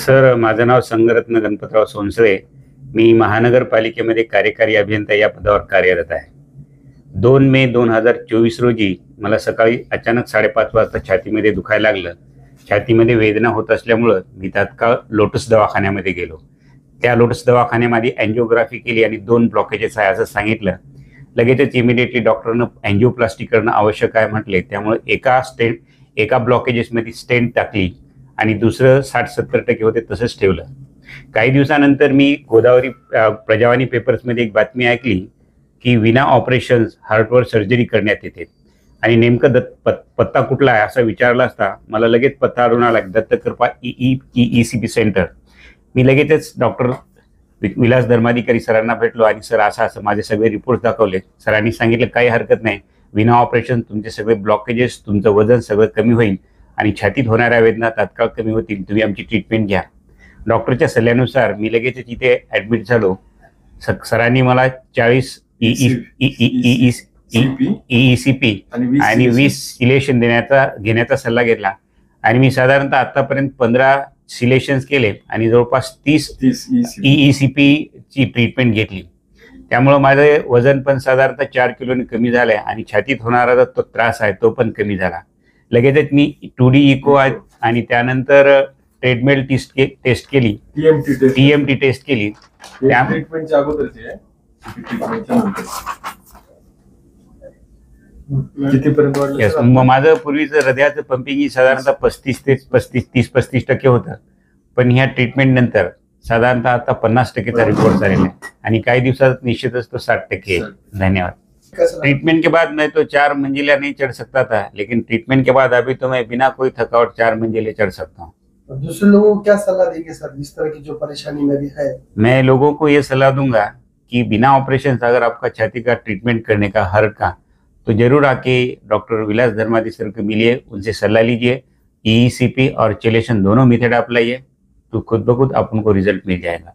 Sir, माझं नाव संगरत्न गणपतराव सोनसळे. मी महानगरपालिकेमध्ये कार्यकारी अभियंता या पदावर कार्यरत आहे. 2 मे 2024 रोजी मला सकाळी अचानक 5:30 वाजता छातीमध्ये दुखायला लागलं. छातीमध्ये वेदना होत असल्यामुळं मी तात्काळ लोटस दवाखान्यामध्ये गेलो. त्या लोटस दवाखान्यामध्ये अँजिओग्राफी केली आणि 2 ब्लॉकेजेस आहे असं सांगितलं. लगेचच इमिडिएटली डॉक्टरनं अँजिओप्लास्टी करणं आवश्यक आहे म्हटले. त्यामुळे एका ब्लॉकेजेसमध्ये स्टेंट टाकली आणि दुसरं 60-70% होते तसंच ठेवलं. काही दिवसानंतर मी गोदावरी प्रजावाणी पेपर्समध्ये एक बातमी ऐकली की विना ऑपरेशन्स हार्टवर सर्जरी करण्यात येते आणि नेमकं पत्ता कुठला आहे असं विचारला असता मला लगेच पत्ता आढळून आला, दत्तकृपा ECP सेंटर. मी लगेचच डॉक्टर विलास धर्माधिकारी सरांना भेटलो आणि सर असं माझे सगळे रिपोर्ट दाखवले. सरांनी सांगितलं काही हरकत नाही, विना ऑपरेशन तुमचे सगळे ब्लॉकेजेस, तुमचं वजन सगळं कमी होईल आणि छातीत होणाऱ्या वेदना तात्काळ कमी होतील. तुम्ही आमची ट्रीटमेंट घ्या. डॉक्टरच्या सल्ल्यानुसार मी लगेच इथे ॲडमिट झालो. सरांनी मला 40 ECP आणि 20 सिलेशन घेण्याचा सल्ला घेतला आणि मी साधारणतः आतापर्यंत 15 सिलेशन्स केले आणि जवळपास 30 ECP ची ट्रीटमेंट घेतली. त्यामुळं माझं वजन पण साधारणतः 4 किलोने कमी झालंय आणि छातीत होणारा तो त्रास आहे तो पण कमी झाला. लगेचच मी 2D इको आणि त्यानंतर ट्रेडमिल टेस्ट केली, TMT टेस्ट केली. ट्रीटमेंटच्या अगोदरची आहे, ट्रीटमेंटच्या नंतर कितीपर्यंत वाढलं? मग माझं पूर्वीचं हृदयाचं पंपिंग साधारणतः 30-35% होतं, पण ह्या ट्रीटमेंट नंतर साधारणतः आता 50%चा रिपोर्ट झालेला आहे आणि काही दिवसात निश्चितच तो 60% आहे. धन्यवाद. ट्रीटमेंट के बाद मैं तो 4 मंजिला नहीं चढ़ सकता था, लेकिन ट्रीटमेंट के बाद अभी तो मैं बिना कोई थकावट 4 मंजिले चढ़ सकता हूँ. दूसरे लोगों को क्या सलाह देंगे सर, इस तरह की जो परेशानी में भी है? मैं लोगों को ये सलाह दूंगा कि बिना ऑपरेशन अगर आपका छाती का ट्रीटमेंट करने का हार्ट का, तो जरूर आके डॉक्टर विलास धर्माधिकारी सर को मिलिए, उनसे सलाह लीजिए. ECP और चेलेशन दोनों मेथड अप्लाइए, तो खुद ब खुद आपको रिजल्ट मिल जाएगा.